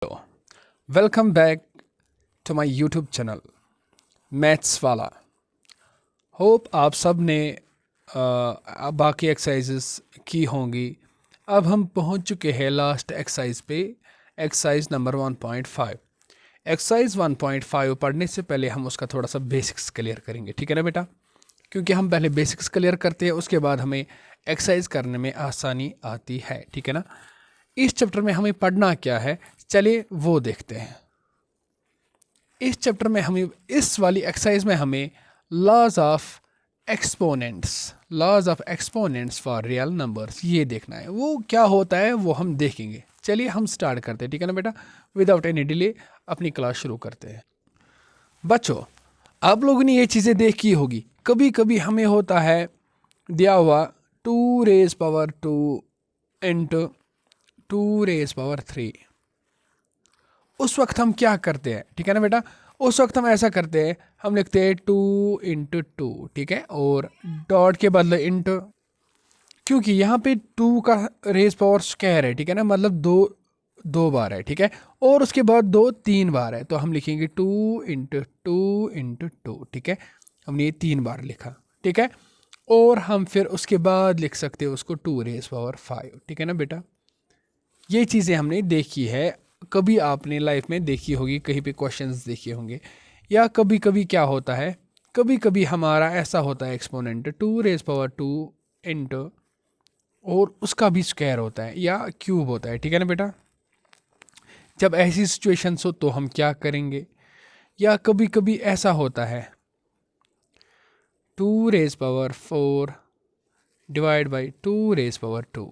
Welcome back to my YouTube channel maths वाला। Hope आप सब ने बाकी एक्सरसाइजेस की होंगी। अब हम पहुंच चुके हैं लास्ट एक्सरसाइज पे, एक्सरसाइज नंबर 1.5। एक्सरसाइज 1.5 पढ़ने से पहले हम उसका थोड़ा सा बेसिक्स क्लियर करेंगे, ठीक है ना बेटा? क्योंकि हम पहले बेसिक्स क्लियर करते हैं, उसके बाद हमें एक्सरसाइज करने में आसानी आती है, ठीक है ना? इस चैप्टर में हमें पढ़ना क्या है, चलिए वो देखते हैं। इस चैप्टर में हमें, इस वाली एक्सरसाइज में हमें laws of exponents for real numbers ये देखना है। वो क्या होता है वो हम देखेंगे। चलिए हम स्टार्ट करते हैं, ठीक है ना बेटा? विदाउट एनी डिले अपनी क्लास शुरू करते हैं। बच्चों, आप लोगों ने ये चीज़ें देखी होगी। कभी कभी हमें होता है दिया हुआ 2 इंटू 2 3। उस वक्त हम क्या करते हैं, ठीक है ना बेटा? उस वक्त हम ऐसा करते हैं, हम लिखते हैं 2 × 2, ठीक है, और डॉट के बदले इंटू, क्योंकि यहाँ पे 2 का रेज पावर स्क्वायर है, ठीक है ना? मतलब दो बार है, ठीक है, और उसके बाद 3 बार है, तो हम लिखेंगे 2 × 2 × 2, ठीक है। हमने ये 3 बार लिखा, ठीक है, और हम फिर उसके बाद लिख सकते हैं उसको 2⁵, ठीक है ना बेटा? ये चीज़ें हमने देखी है, कभी आपने लाइफ में देखी होगी, कहीं पे क्वेश्चंस देखे होंगे। या कभी कभी क्या होता है, कभी कभी हमारा ऐसा होता है एक्सपोनेंट 2⁵ इंटू, और उसका भी स्क्वायर होता है या क्यूब होता है, ठीक है ना बेटा? जब ऐसी सिचुएशंस हो तो हम क्या करेंगे? या कभी कभी ऐसा होता है 2⁴ डिवाइड बाई 2⁵2।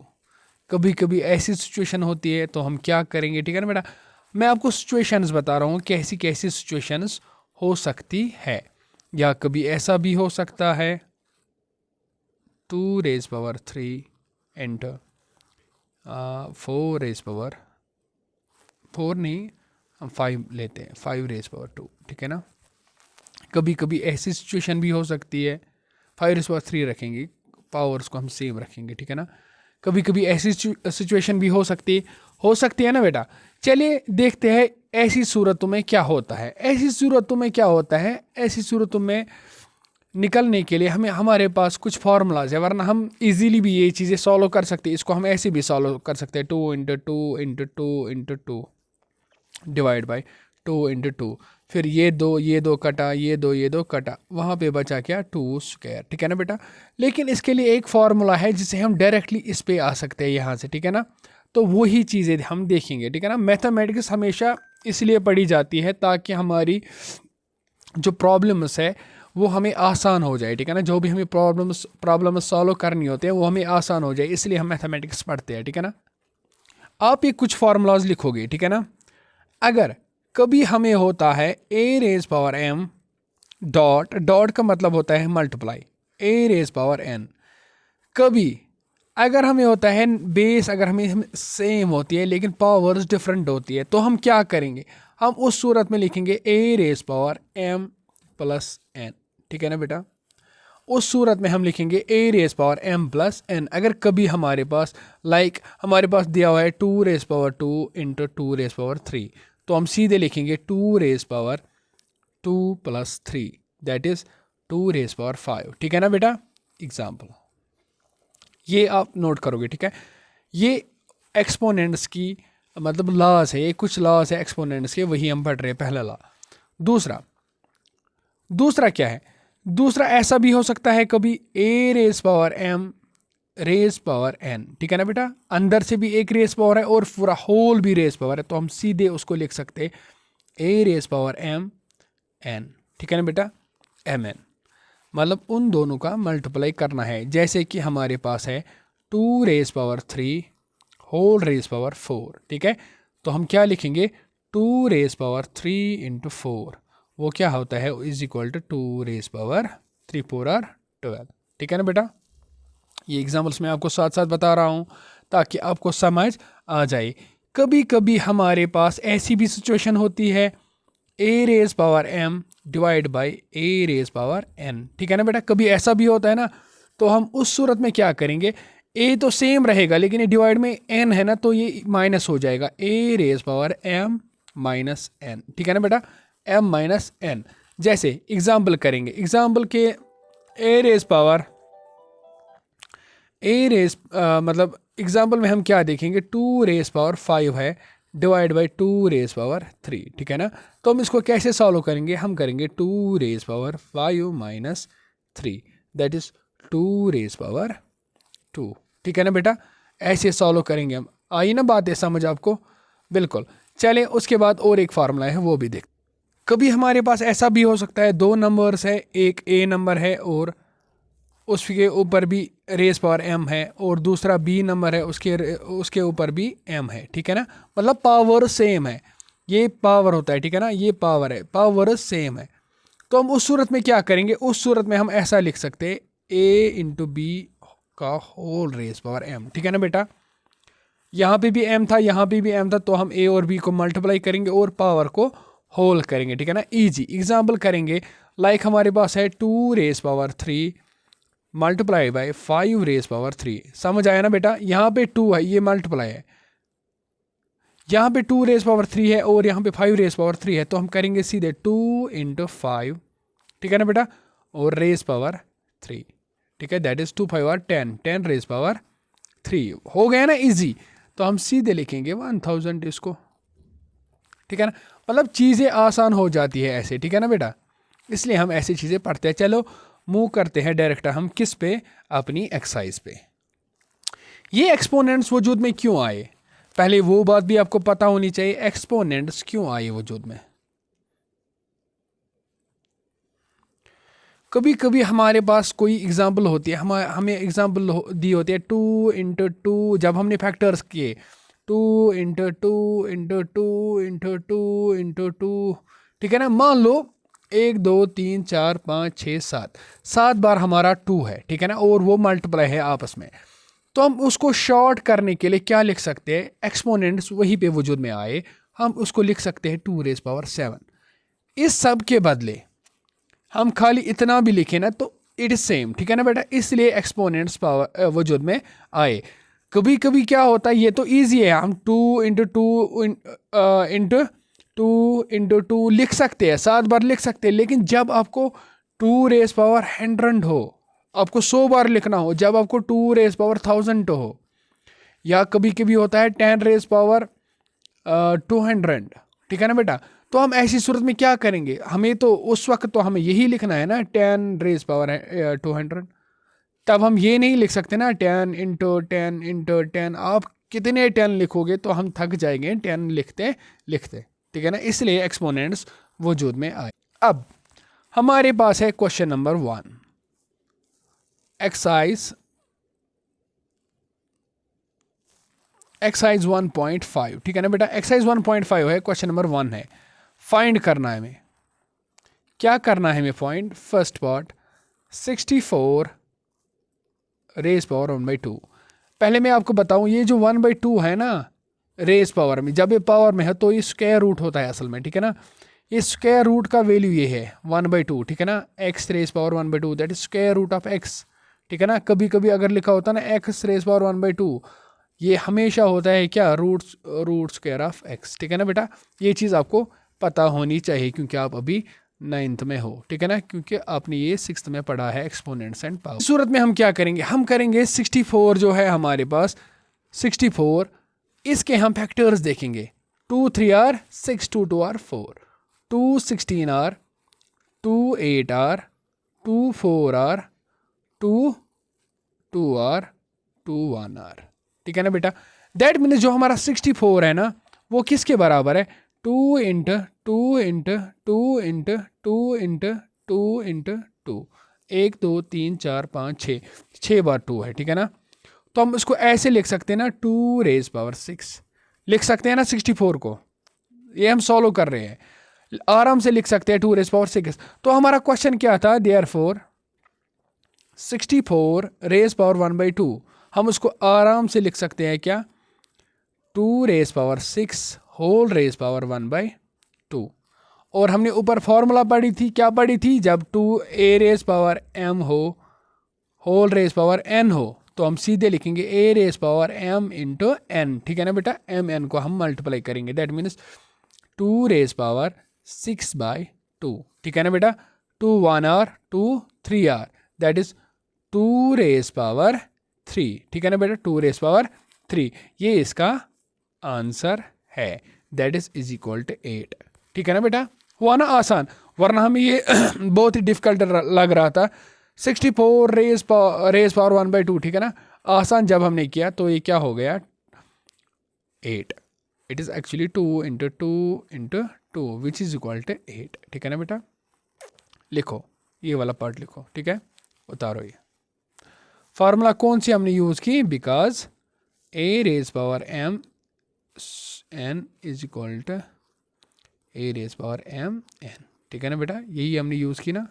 कभी कभी ऐसी सिचुएशन होती है तो हम क्या करेंगे, ठीक है ना बेटा? मैं आपको सिचुएशंस बता रहा हूँ, कैसी कैसी सिचुएशंस हो सकती है। या कभी ऐसा भी हो सकता है 2⁵ इंटू 4 नहीं, हम 5 लेते हैं, 5⁵2, ठीक है ना? कभी कभी ऐसी सिचुएशन भी हो सकती है 5⁵3 रखेंगे, पावर्स को हम सेम रखेंगे, ठीक है ना? कभी कभी ऐसी सिचुएशन भी हो सकती है ना बेटा? चलिए देखते हैं ऐसी सूरतों में क्या होता है। ऐसी सूरतों में निकलने के लिए हमारे पास कुछ फार्मूलाज है, वरना हम इजीली भी ये चीज़ें सॉल्व कर सकते हैं। इसको हम ऐसे भी सॉल्व कर सकते हैं, 2 × 2 × 2 डिवाइड बाई 2 × 2। फिर ये दो कटा, ये दो कटा, वहाँ पे बचा क्या? 2², ठीक है ना बेटा? लेकिन इसके लिए एक फार्मूला है जिसे हम डायरेक्टली इस पे आ सकते हैं यहाँ से, ठीक है ना? तो वही चीज़ें हम देखेंगे, ठीक है ना? मैथमेटिक्स हमेशा इसलिए पढ़ी जाती है ताकि हमारी जो प्रॉब्लम्स है वो हमें आसान हो जाए, ठीक है ना? जो भी हमें प्रॉब्लम्स सॉल्व करनी होती है वो हमें आसान हो जाए, इसलिए हम मैथमेटिक्स पढ़ते हैं, ठीक है ना? आप ये कुछ फार्मूलाज लिखोगे, ठीक है ना? अगर कभी हमें होता है a⁻m डॉट का मतलब होता है मल्टीप्लाई, a⁻n। कभी अगर हमें होता है बेस, अगर हमें सेम होती है लेकिन पावर्स डिफरेंट होती है, तो हम क्या करेंगे? हम उस सूरत में लिखेंगे a⁻m + n, ठीक है ना बेटा? उस सूरत में हम लिखेंगे a⁻m + n। अगर कभी हमारे पास हमारे पास दिया हुआ है 2⁵2 × 2⁵3, तो हम सीधे लिखेंगे 2⁵2 + 3, दैट इज 2⁵5, ठीक है ना बेटा? एग्जाम्पल ये आप नोट करोगे, ठीक है? ये एक्सपोनेंट्स की मतलब लॉज है, ये कुछ लॉज है एक्सपोनेंट्स के, वही हम पढ़ रहे हैं, पहला लॉ। दूसरा क्या है? दूसरा ऐसा भी हो सकता है कभी a⁻m n, ठीक है ना बेटा? अंदर से भी एक रेस पावर है और पूरा होल भी रेस पावर है, तो हम सीधे उसको लिख सकते हैं a⁻m n, ठीक है ना बेटा? mn मतलब उन दोनों का मल्टीप्लाई करना है। जैसे कि हमारे पास है 2⁵3 होल रेस पावर 4, ठीक है? तो हम क्या लिखेंगे? 2⁵3 × 4, वो क्या होता है? इज इक्वल टू 2⁵3 4 12, ठीक है ना बेटा? ये एग्जाम्पल्स मैं आपको साथ साथ बता रहा हूँ ताकि आपको समझ आ जाए। कभी कभी हमारे पास ऐसी भी सिचुएशन होती है a⁻m डिवाइड बाई a⁻n, ठीक है ना बेटा? कभी ऐसा भी होता है ना, तो हम उस सूरत में क्या करेंगे? ए तो सेम रहेगा लेकिन ये डिवाइड में एन है ना, तो ये माइनस हो जाएगा, A raise power M minus N, ठीक है ना बेटा, एम माइनस एन। जैसे एग्जाम्पल करेंगे, एग्जाम्पल के ए रेज पावर मतलब एग्जाम्पल में हम क्या देखेंगे, 2 रेज पावर 5 है डिवाइड बाई 2 रेज पावर 3, ठीक है ना। तो हम इसको कैसे सॉल्व करेंगे, हम करेंगे 2 raise power 5 minus 3 that is 2 raise power 2, ठीक है ना बेटा। ऐसे सॉल्व करेंगे हम, आई ना बात है समझ आपको, बिल्कुल। चलें उसके बाद और एक फार्मूला है वो भी देख। कभी हमारे पास ऐसा भी हो सकता है, दो नंबर्स है, एक ए नंबर है और उसके ऊपर भी रेस पावर एम है, और दूसरा बी नंबर है उसके ऊपर भी एम है, ठीक है ना, मतलब पावर सेम है, ये पावर होता है, ठीक है ना, ये पावर है, पावर सेम है। तो हम उस सूरत में क्या करेंगे, उस सूरत में हम ऐसा लिख सकते हैं ए इंटू बी का होल रेस पावर एम, ठीक है ना बेटा। यहाँ पे भी एम था, यहाँ पे भी एम था, तो हम ए और बी को मल्टीप्लाई करेंगे और पावर को होल करेंगे, ठीक है ना, इजी एग्जाम्पल करेंगे। लाइक हमारे पास है 2 raise power 3 multiply by 5 raise power 3, समझ आया ना बेटा। यहाँ पे 2 है, ये मल्टीप्लाई है, यहाँ पे 2 रेस पावर 3 है और यहाँ पे 5 रेस पावर 3 है, तो हम करेंगे सीधे 2 इंटू 5, ठीक है ना बेटा, और रेस पावर 3, ठीक है, दैट इज 2 5 और 10 रेस पावर 3 हो गया ना इजी। तो हम सीधे लिखेंगे 1000 इसको, ठीक है ना, मतलब चीज़ें आसान हो जाती है ऐसे, ठीक है ना बेटा, इसलिए हम ऐसी चीज़ें पढ़ते हैं। चलो मूव करते हैं डायरेक्ट हम किस पे, अपनी एक्सरसाइज पे। ये एक्सपोनेंट्स वजूद में क्यों आए, पहले वो बात भी आपको पता होनी चाहिए, एक्सपोनेंट्स क्यों आए वजूद में। कभी कभी हमारे पास कोई एग्जांपल होती है, हमें एग्जांपल दी होती है 2 इंटू 2, जब हमने फैक्टर्स किए 2 इंटू 2 इंटू 2 इंटू 2 इंटू 2, ठीक है ना। मान लो 1 2 3 4 5 6 7 बार हमारा 2 है, ठीक है ना, और वो मल्टीप्लाई है आपस में। तो हम उसको शॉर्ट करने के लिए क्या लिख सकते हैं, एक्सपोनेंट्स वहीं पे वजूद में आए, हम उसको लिख सकते हैं 2 रेज पावर 7। इस सब के बदले हम खाली इतना भी लिखें ना तो इट इज सेम, ठीक है ना बेटा, इसलिए एक्सपोनेंट्स पावर वजूद में आए। कभी कभी क्या होता है, ये तो ईजी है, हम 2 इंटू 2 इंटू 2 लिख सकते हैं, 7 बार लिख सकते हैं, लेकिन जब आपको 2 रेज पावर 100 हो, आपको 100 बार लिखना हो, जब आपको 2 रेज पावर 1000 हो, या कभी कभी होता है 10 रेज पावर 200, ठीक है ना बेटा। तो हम ऐसी सूरत में क्या करेंगे, हमें तो उस वक्त तो हमें यही लिखना है ना 10 रेज पावर 200, तब हम ये नहीं लिख सकते ना 10 इंटू 10 इंटू 10, आप कितने 10 लिखोगे तो हम थक जाएंगे 10 लिखते लिखते, ठीक है ना, इसलिए एक्सपोनेंट्स वजूद में आए। अब हमारे पास है क्वेश्चन नंबर 1, एक्सरसाइज 1.5, ठीक है ना बेटा, एक्सरसाइज 1.5 है, क्वेश्चन नंबर 1 है, फाइंड करना है हमें, क्या करना है हमें find, first part 64 raise power 1/2। पहले मैं आपको बताऊं, ये जो 1/2 है ना रेज पावर में, जब ये पावर में है तो ये स्क्वायर रूट होता है असल में, ठीक है ना, ये स्क्वायर रूट का वैल्यू ये है 1/2, ठीक है ना, x raise power 1/2 that is square root of x, ठीक है ना। कभी कभी अगर लिखा होता ना एक्स रेज पावर 1/2, ये हमेशा होता है क्या, रूट स्क्वायर ऑफ एक्स, ठीक है ना बेटा, ये चीज़ आपको पता होनी चाहिए क्योंकि आप अभी 9th में हो, ठीक है ना, क्योंकि आपने ये 6th में पढ़ा है एक्सपोनेंट्स एंड पावर। इस सूरत में हम क्या करेंगे, हम करेंगे 64 जो है हमारे पास 64, इसके हम फैक्टर्स देखेंगे, 2 3 are 6 2 2 are 4, 2 16 are 2 8 are 2 4 are 2 2 are 2 1 are, ठीक है ना बेटा। दैट मीन्स जो हमारा 64 है ना वो किसके बराबर है, 2 into 2 into 2 into 2 into 2 into 2, 1 2 3 4 5 6 बार 2 है, ठीक है ना। तो हम इसको ऐसे लिख सकते हैं ना 2 रेज पावर 6 लिख सकते हैं ना 64 को, ये हम सॉल्व कर रहे हैं, आराम से लिख सकते हैं 2 रेज पावर 6। तो हमारा क्वेश्चन क्या था, देयरफॉर 64 रेज पावर 1/2, हम उसको आराम से लिख सकते हैं क्या, 2 raise power 6 whole raise power 1/2। और हमने ऊपर फॉर्मूला पढ़ी थी, क्या पढ़ी थी, जब 2 ए रेज पावर m हो होल रेज पावर n हो तो हम सीधे लिखेंगे A raise power m into N, ठीक है ना बेटा, एम एन को हम मल्टीप्लाई करेंगे, दैट मीन्स 2 रेस पावर 6/2, ठीक है ना बेटा, 2 1 are 2 3 are, that is 2 raise power 3, ठीक है ना बेटा, 2 रेस पावर 3, ये इसका आंसर है, दैट इज इक्वल टू 8, ठीक है ना बेटा। हुआ ना आसान, वरना हमें ये बहुत ही डिफिकल्ट लग रहा था। 64 रेस पावर 1/2, ठीक है ना, आसान जब हमने किया तो ये क्या हो गया 8, it is actually 2 into 2 into 2 which is equal to 8, ठीक है ना बेटा। लिखो ये वाला पार्ट लिखो, ठीक है, उतारो ये फार्मूला कौन सी हमने यूज़ की, because a raise power m n is equal to a raise power m n, ठीक है ना बेटा, यही हमने यूज़ की ना।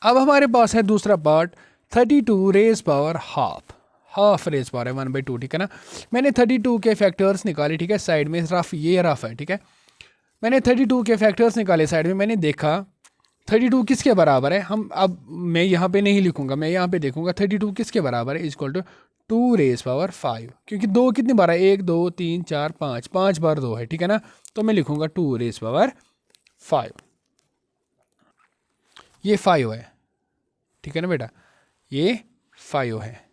अब हमारे पास है दूसरा part 32 raise power half raise power है 1/2, ठीक है ना। मैंने 32 के फैक्टर्स निकाले, ठीक है, साइड में रफ, ये रफ है, ठीक है, मैंने 32 के फैक्टर्स निकाले साइड में, मैंने देखा 32 किसके बराबर है, हम अब मैं यहाँ पे नहीं लिखूंगा, मैं यहाँ पे देखूंगा 32 किसके बराबर है, इक्वल टू 2 रेस पावर 5, क्योंकि 2 कितनी बार है, 1 2 3 4 5, 5 बार 2 है, ठीक है ना, तो मैं लिखूंगा 2 रेस पावर 5, ये 5 है, ठीक है ना बेटा, ये 5 है।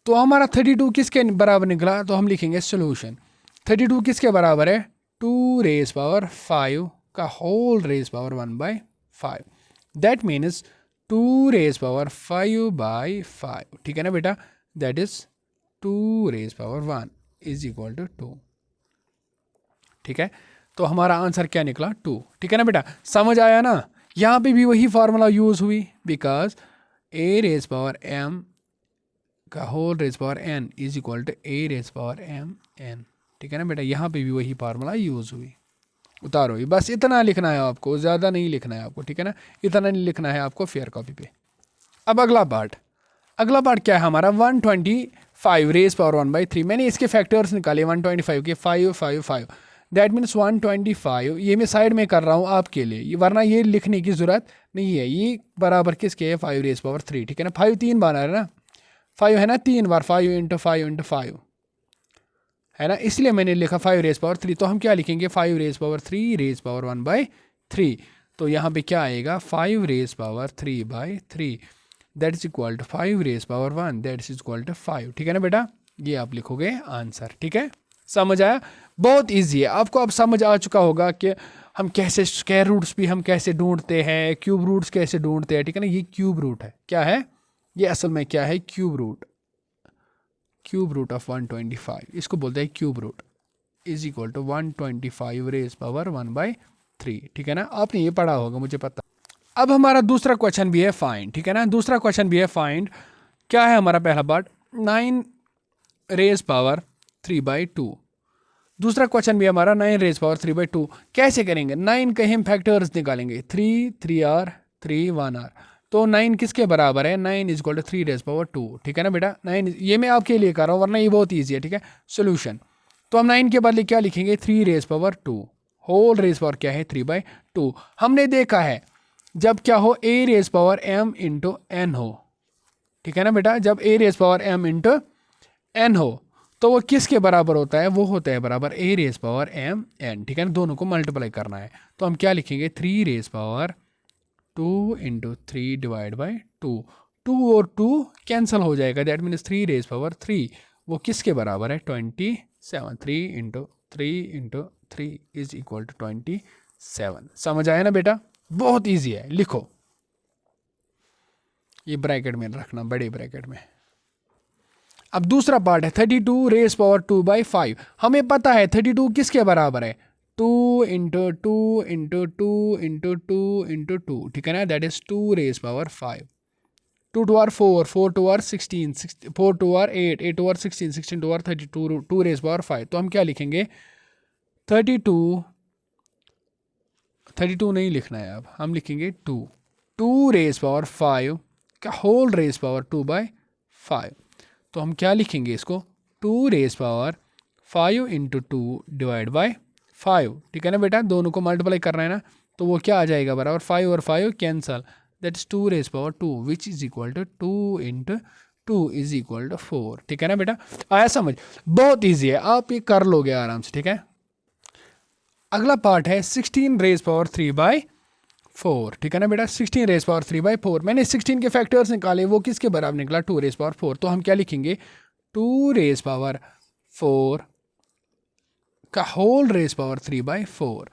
तो हमारा 32 किसके बराबर निकला, तो हम लिखेंगे सोल्यूशन 32 किसके बराबर है, 2 रेस पावर 5 का whole raise power 1/5, that means 2 raise power 5/5, ठीक है ना बेटा, that is 2 raise power 1 is equal to 2, ठीक है। तो हमारा आंसर क्या निकला 2, ठीक है ना बेटा, समझ आया ना। यहाँ पे भी वही फार्मूला यूज हुई, because a raise power m का whole raise power n is equal to a raise power m n, ठीक है ना बेटा, यहाँ पे भी वही फार्मूला यूज हुई। उतारो ये, बस इतना लिखना है आपको, ज़्यादा नहीं लिखना है आपको, ठीक है ना, इतना नहीं लिखना है आपको फेयर कॉपी पे। अब अगला पार्ट क्या है हमारा 125 रेस पावर 1/3, मैंने इसके फैक्टर्स निकाले 125 के 5 5 5, दैट मीन्स 125, ये मैं साइड में कर रहा हूँ आपके लिए, वरना ये लिखने की ज़रूरत नहीं है, ये बराबर किसके है 5 रेस पावर 3, ठीक है ना, 5 3 बार है ना, 5 है ना 3 बार, 5 इंटू 5 इंटू 5 है ना, इसलिए मैंने लिखा 5 रेस पावर 3, तो हम क्या लिखेंगे 5 रेस पावर 3 रेस पावर 1/3, तो यहाँ पे क्या आएगा 5 raise power 3/3, that is equal to 5 raise power 1, that is equal to 5, ठीक है ना बेटा, ये आप लिखोगे आंसर, ठीक है, समझ आया, बहुत ईजी है, आपको अब समझ आ चुका होगा कि हम कैसे स्क्वायर रूट्स भी हम कैसे ढूंढते हैं, क्यूब रूट्स कैसे ढूंढते हैं, ठीक है ना, ये क्यूब रूट है, क्या है ये असल में क्या है, क्यूब रूट ऑफ 125, इसको बोलते हैं cube root, is equal to 125 raise power 1/3, ठीक है ना, आपने ये पढ़ा होगा मुझे पता। अब हमारा दूसरा क्वेश्चन भी है फाइंड, ठीक है ना, दूसरा क्वेश्चन भी है फाइंड, क्या है हमारा पहला पार्ट 9 रेस पावर 3/2, दूसरा क्वेश्चन भी हमारा 9 रेस पावर 3/2, कैसे करेंगे, 9 के हम फैक्टर्स निकालेंगे, 3 3r 3 1r, तो 9 किसके बराबर है, 9 is equal to 3 raise power 2, ठीक है ना बेटा, 9 ये मैं आपके लिए कर रहा हूँ, वरना ये बहुत ईजी है, ठीक है। सोल्यूशन, तो हम 9 के बदले क्या लिखेंगे 3 raise power 2, whole raise power क्या है 3/2, हमने देखा है जब क्या हो a raise power m into n हो, ठीक है ना बेटा, जब a raise power m into n हो तो वो किसके बराबर होता है, वो होता है बराबर a raise power m n, ठीक है ना, दोनों को मल्टीप्लाई करना है, तो हम क्या लिखेंगे 3 raise power 2 into 3 divide by 2, 2 और 2 कैंसिल हो जाएगा, दैट मीन्स 3 रेस पावर 3 वो किसके बराबर है 27, 3 इंटू 3 इज इक्वल टू 27, समझ आया ना बेटा, बहुत इजी है, लिखो ये ब्रैकेट में रखना, बड़े ब्रैकेट में। अब दूसरा पार्ट है 32 रेस पावर 2/5, हमें पता है 32 किसके बराबर है 2 इंटू 2 इंटू 2 इंटू 2 इंटू 2, ठीक है ना, that is 2 raise power 5, 2 2 r 4, 4 2 r 16, 4 2 r 8, 8 2 r 16, 16 2 r 32, 2 raise power 5, तो हम क्या लिखेंगे 32 नहीं लिखना है, अब हम लिखेंगे 2 रेस पावर 5 का होल रेस पावर 2/5, तो हम क्या लिखेंगे इसको 2 raise power 5 into 2 divide by 5, ठीक है ना बेटा, दोनों को मल्टीप्लाई करना है ना, तो वो क्या आ जाएगा बराबर 5 और 5 cancel, that is 2 raise power 2 which is equal to 2 into 2 is equal to 4। ठीक है ना बेटा, आया समझ? बहुत ईजी है, आप ये कर लोगे आराम से। ठीक है, अगला पार्ट है 16 रेज पावर 3/4। ठीक है ना बेटा, 16 रेज पावर 3/4। मैंने 16 के फैक्टर्स निकाले, वो किसके बराबर निकला? 2 रेज पावर 4। तो हम क्या लिखेंगे? 2 रेज पावर 4 का होल रेज पावर 3/4।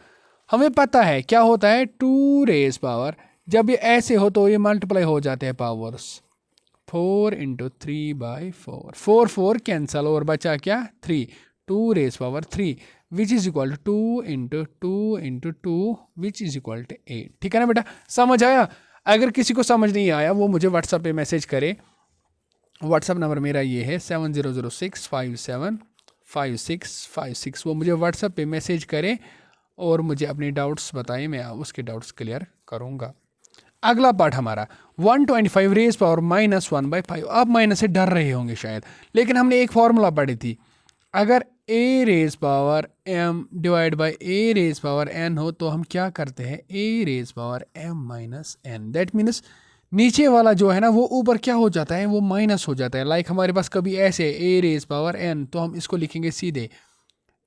हमें पता है क्या होता है, 2 रेज पावर, जब ये ऐसे हो तो ये मल्टीप्लाई हो जाते हैं पावर्स। 4 इंटू 3/4, 4 4 कैंसल और बचा क्या? 3। 2 raise power 3 which is equal to 2 into 2 into 2 which is equal to 8। ठीक है ना बेटा, समझ आया? अगर किसी को समझ नहीं आया वो मुझे व्हाट्सएप पे मैसेज करे। व्हाट्सएप नंबर मेरा ये है 7006575656। वो मुझे व्हाट्सएप पे मैसेज करे और मुझे अपने डाउट्स बताएं, मैं उसके डाउट्स क्लियर करूँगा। अगला पार्ट हमारा 125 रेज पावर -1/5। आप माइनस से डर रहे होंगे शायद, लेकिन हमने एक फॉर्मूला पढ़ी थी, अगर a raise power m divide by a raise power n हो तो हम क्या करते हैं? a raise power m minus n। That means नीचे वाला जो है ना वो ऊपर क्या हो जाता है? वो माइनस हो जाता है। लाइक हमारे पास कभी ऐसे a रेज पावर n, तो हम इसको लिखेंगे सीधे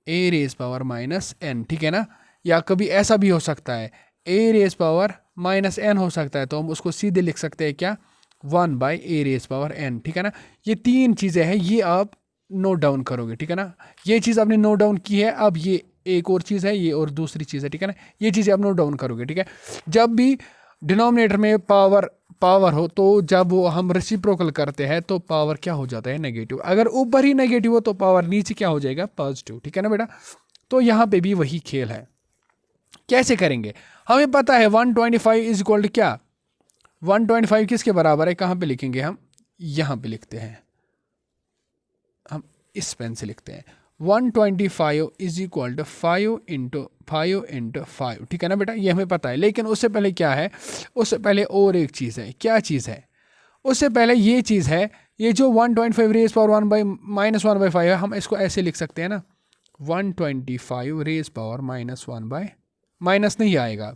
a raise power minus n। ठीक है ना, या कभी ऐसा भी हो सकता है a raise power minus n हो सकता है, तो हम उसको सीधे लिख सकते हैं क्या? 1/a raise power n। ठीक है ना, ये तीन चीज़ें हैं, ये आप नोट डाउन करोगे। ठीक है ना, ये चीज़ आपने नोट डाउन की है। अब ये एक और चीज़ है, ये और दूसरी चीज़ है। ठीक है ना, ये चीज़ें आप नोट डाउन करोगे। ठीक है, जब भी डिनोमिनेटर में पावर हो तो जब वो हम रेसिप्रोकल करते हैं तो पावर क्या हो जाता है? नेगेटिव। अगर ऊपर ही नेगेटिव हो तो पावर नीचे क्या हो जाएगा? पॉजिटिव। ठीक है ना बेटा, तो यहाँ पे भी वही खेल है। कैसे करेंगे? हमें पता है 125 इज इक्वल टू क्या? 125 किसके बराबर है? कहाँ पे लिखेंगे हम? यहाँ पे लिखते हैं, हम इस पेन से लिखते हैं 125 इज इक्वल टू 5 इंटू 5। ठीक है ना बेटा, ये हमें पता है। लेकिन उससे पहले क्या है? उससे पहले और एक चीज़ है। क्या चीज़ है? उससे पहले ये चीज़ है, ये जो 125 रेज पावर 1/-1/5 है, हम इसको ऐसे लिख सकते हैं ना, 125 रेज पावर -1/, माइनस नहीं आएगा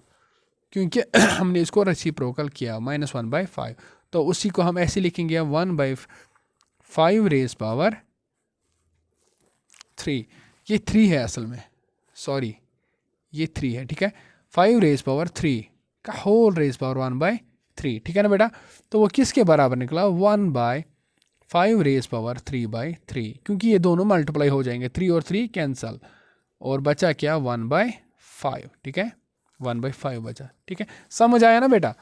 क्योंकि हमने इसको रेसिप्रोकल किया -1/5, तो उसी को हम ऐसे लिखेंगे 1/5 रेज पावर 3। ये 3 है असल में, सॉरी ये 3 है। ठीक है, 5 रेज पावर 3 का होल रेज पावर 1/3। ठीक है ना बेटा, तो वो किसके बराबर निकला? 1/5 रेज पावर 3/3, क्योंकि ये दोनों मल्टीप्लाई हो जाएंगे, 3 और 3 कैंसल और बचा क्या? 1/5। ठीक है, 1/5 बचा। ठीक है, समझ आया ना बेटा?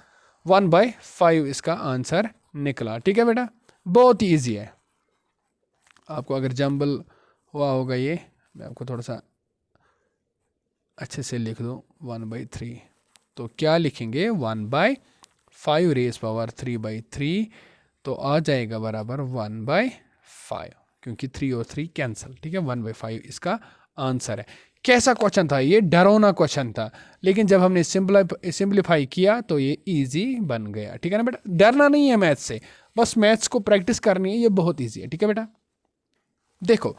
1/5 इसका आंसर निकला। ठीक है बेटा, बहुत ही ईजी है। आपको अगर जंबल हुआ होगा ये, मैं आपको थोड़ा सा अच्छे से लिख दूँ 1/3, तो क्या लिखेंगे? 1/5 रेज पावर 3/3, तो आ जाएगा बराबर 1/5, क्योंकि 3 और 3 कैंसिल। ठीक है, 1/5 इसका आंसर है। कैसा क्वेश्चन था ये? डरावना क्वेश्चन था, लेकिन जब हमने सिंप्लीफाई किया तो ये इजी बन गया। ठीक है ना बेटा, डरना नहीं है मैथ्स से, बस मैथ्स को प्रैक्टिस करनी है, ये बहुत इजी है। ठीक है बेटा, देखो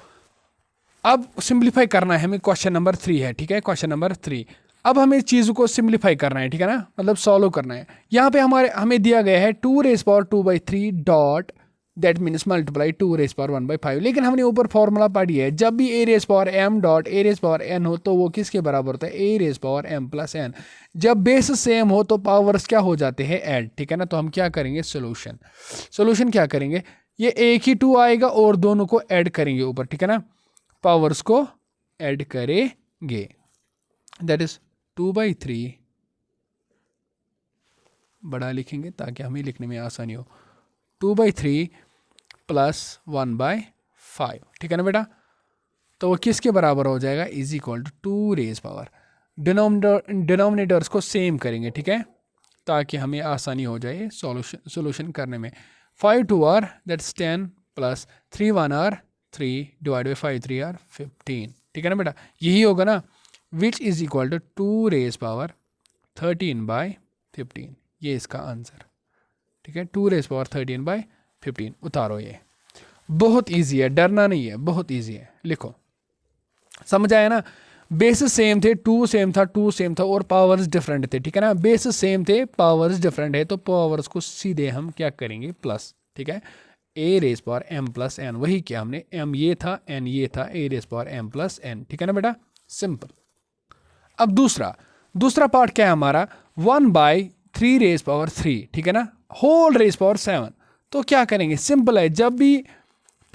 अब सिंप्लीफाई करना है हमें। क्वेश्चन नंबर 3 है। ठीक है, क्वेश्चन नंबर 3, अब हमें चीज़ों को सिंप्लीफाई करना है। ठीक है ना, मतलब सॉल्व करना है। यहाँ पे हमें दिया गया है 2 raise power 2/3 dot, that means multiply 2 raise power 1/5। लेकिन हमने ऊपर फॉर्मूला पढ़ी है, जब भी a raise power m dot a raise power n हो तो वो किसके बराबर होता है? a raise power m plus n। जब बेस सेम हो तो पावर्स क्या हो जाते हैं? ऐड। ठीक है ना, तो हम क्या करेंगे? सोल्यूशन क्या करेंगे? ये एक ही 2 आएगा और दोनों को ऐड करेंगे ऊपर। ठीक है ना, पावर्स को ऐड करेंगे, दैट इज 2/3 बड़ा लिखेंगे ताकि हमें लिखने में आसानी हो, 2/3 प्लस 1/5। ठीक है ना बेटा, तो वो किसके बराबर हो जाएगा? Is equal to 2 raise power, denominators को सेम करेंगे। ठीक है, ताकि हमें आसानी हो जाए सोल्यूशन करने में। 5 2 are that's 10 plus 3 1 are 3 divide by 5 3 are 15। ठीक है ना बेटा, यही होगा ना, which is equal to 2 raise power 13/15। ये इसका आंसर। ठीक है, 2 रेज पावर 13/15 उतारो। ये बहुत इजी है, डरना नहीं है, बहुत इजी है। लिखो, समझ आया ना? बेसिस सेम थे, 2 सेम था, 2 सेम था और पावर्स डिफरेंट थे। ठीक है ना, बेसिस सेम थे, पावर्स डिफरेंट है, तो पावर्स को सीधे हम क्या करेंगे? प्लस। ठीक है, A raise power M plus N, वही किया हमने, एम ये था, एन ये था, A raise power M plus N, ठीक है ना बेटा, सिंपल। अब दूसरा पार्ट क्या है हमारा, 1/3 रेज पावर 3, ठीक है ना, होल रेज पावर 7। तो क्या करेंगे, सिंपल है, जब भी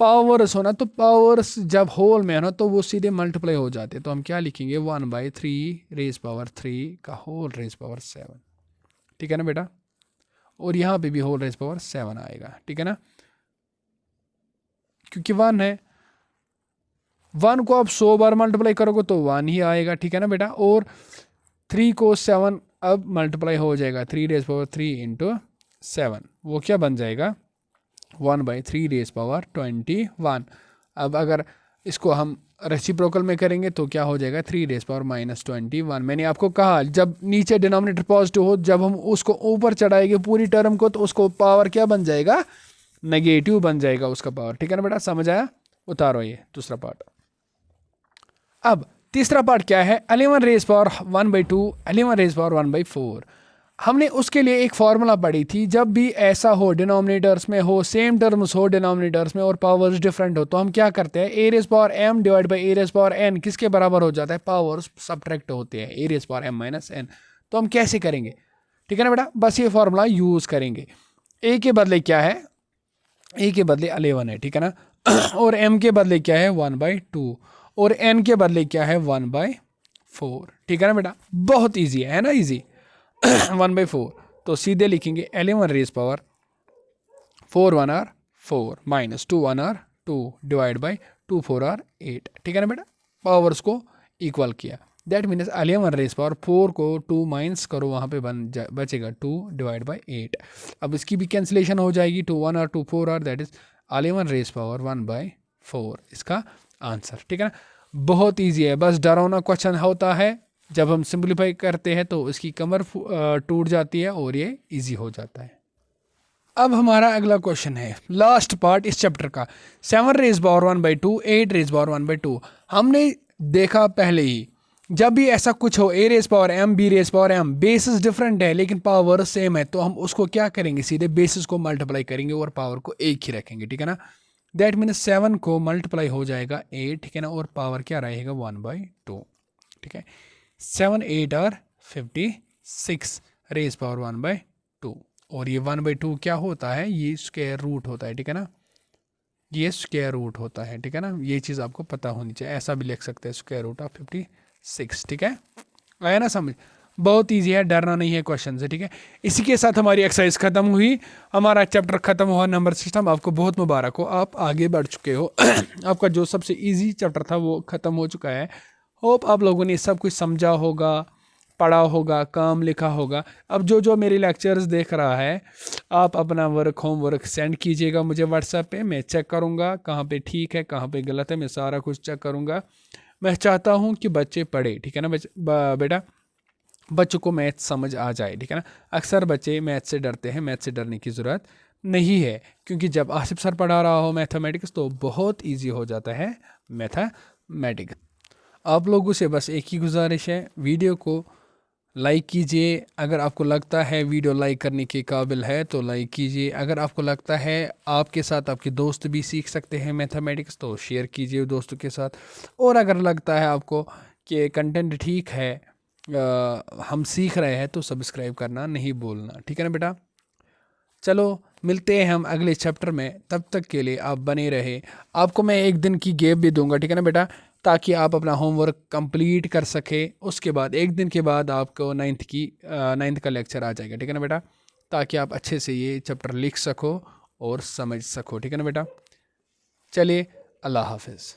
पावर्स हो ना, तो पावर्स जब होल में है ना तो वो सीधे मल्टीप्लाई हो जाते हैं। तो हम क्या लिखेंगे, 1/3 रेज पावर 3 का होल रेज पावर 7, ठीक है ना बेटा, और यहाँ पे भी होल रेज पावर 7 आएगा, ठीक है ना, क्योंकि 1 है, 1 को आप 100 बार मल्टीप्लाई करोगे तो 1 ही आएगा, ठीक है ना बेटा, और 3 को 7 अब मल्टीप्लाई हो जाएगा, 3 रेज पावर 3 इंटू 7, वो क्या बन जाएगा, 1/3 रेज पावर 21। अब अगर इसको हम रेसिप्रोकल में करेंगे तो क्या हो जाएगा, 3 रेज पावर -21। मैंने आपको कहा जब नीचे डिनोमिनेटर पॉजिटिव हो, जब हम उसको ऊपर चढ़ाएंगे पूरी टर्म को, तो उसको पावर क्या बन जाएगा, नेगेटिव बन जाएगा उसका पावर, ठीक है ना बेटा, समझ आया, उतारो ये दूसरा पार्ट। अब तीसरा पार्ट क्या है, 11 रेज पावर 1/2, 11 रेज पावर 1/4। हमने उसके लिए एक फॉर्मूला पढ़ी थी, जब भी ऐसा हो डिनोमिनेटर्स में हो, सेम टर्म्स हो डिनोमिनेटर्स में और पावर्स डिफरेंट हो, तो हम क्या करते हैं, A raise power M divide by A raise power N किसके बराबर हो जाता है, पावर्स सब्ट्रैक्ट होते हैं, A raise power M minus N. तो हम कैसे करेंगे, ठीक है ना बेटा, बस ये फॉर्मूला यूज़ करेंगे। ए के बदले क्या है, ए के बदले 11 है, ठीक है ना, और एम के बदले क्या है 1/2, और एन के बदले क्या है 1/4, ठीक है ना बेटा, बहुत ईजी है ना, ईजी 1/4। तो सीधे लिखेंगे 11 raise power 4 1 are 4 minus 2 1 are 2 divide by 2 4 are 8, ठीक है ना बेटा, पावर्स को इक्वल किया, दैट मीन्स 11 रेज पावर 4 को 2 माइनस करो, वहाँ पे बचेगा 2 डिवाइड बाई 8। अब इसकी भी कैंसिलेशन हो जाएगी, 2 1 are 2 4 are, that is 11 raise power 1/4 इसका आंसर, ठीक है ना, बहुत ईजी है। बस डरावना क्वेश्चन होता है, जब हम सिंप्लीफाई करते हैं तो इसकी कमर टूट जाती है और ये इजी हो जाता है। अब हमारा अगला क्वेश्चन है, लास्ट पार्ट इस चैप्टर का, 7 रेज पावर 1/2, 8 रेज पावर 1/2। हमने देखा पहले ही, जब भी ऐसा कुछ हो, A raise power M, B raise power M, basis different है लेकिन पावर सेम है, तो हम उसको क्या करेंगे, सीधे बेसिस को मल्टीप्लाई करेंगे और पावर को एक ही रखेंगे, ठीक है ना, दैट मीन्स 7 को मल्टीप्लाई हो जाएगा 8, ठीक है ना, और पावर क्या रहेगा 1/2, ठीक है, 7 8 आर 56 रेज पावर 1/2, और ये 1/2 क्या होता है, ये स्क्वायर रूट होता है, ठीक है ना, ये स्क्वायर रूट होता है, ठीक है ना, ये चीज़ आपको पता होनी चाहिए, ऐसा भी लिख सकते हैं स्क्वायर रूट ऑफ 56, ठीक है, आया ना समझ, बहुत इजी है, डरना नहीं है क्वेश्चन से, ठीक है। इसी के साथ हमारी एक्सरसाइज खत्म हुई, हमारा चैप्टर खत्म हुआ नंबर सिस्टम, आपको बहुत मुबारक हो, आप आगे बढ़ चुके हो आपका जो सबसे इजी चैप्टर था वो खत्म हो चुका है। होप आप लोगों ने सब कुछ समझा होगा, पढ़ा होगा, काम लिखा होगा। अब जो मेरे लेक्चर्स देख रहा है, आप अपना होमवर्क सेंड कीजिएगा मुझे व्हाट्सएप पे, मैं चेक करूँगा कहाँ पे ठीक है कहाँ पे गलत है, मैं सारा कुछ चेक करूँगा। मैं चाहता हूँ कि बच्चे पढ़े, ठीक है ना बेटा, बच्चों को मैथ समझ आ जाए, ठीक है ना। अक्सर बच्चे मैथ से डरते हैं, मैथ से डरने की ज़रूरत नहीं है, क्योंकि जब आसिफ सर पढ़ा रहा हो मैथमेटिक्स तो बहुत इजी हो जाता है मैथमेटिक्स। आप लोगों से बस एक ही गुजारिश है, वीडियो को लाइक कीजिए, अगर आपको लगता है वीडियो लाइक करने के काबिल है तो लाइक कीजिए, अगर आपको लगता है आपके साथ आपके दोस्त भी सीख सकते हैं मैथमेटिक्स तो शेयर कीजिए दोस्तों के साथ, और अगर लगता है आपको कि कंटेंट ठीक है, हम सीख रहे हैं, तो सब्सक्राइब करना नहीं भूलना, ठीक है ना बेटा। चलो मिलते हैं हम अगले चैप्टर में, तब तक के लिए आप बने रहे। आपको मैं एक दिन की गैप भी दूंगा, ठीक है ना बेटा, ताकि आप अपना होमवर्क कंप्लीट कर सके। उसके बाद एक दिन के बाद आपको 9th का लेक्चर आ जाएगा, ठीक है ना बेटा, ताकि आप अच्छे से ये चैप्टर लिख सको और समझ सको, ठीक है ना बेटा। चलिए, अल्लाह हाफिज़।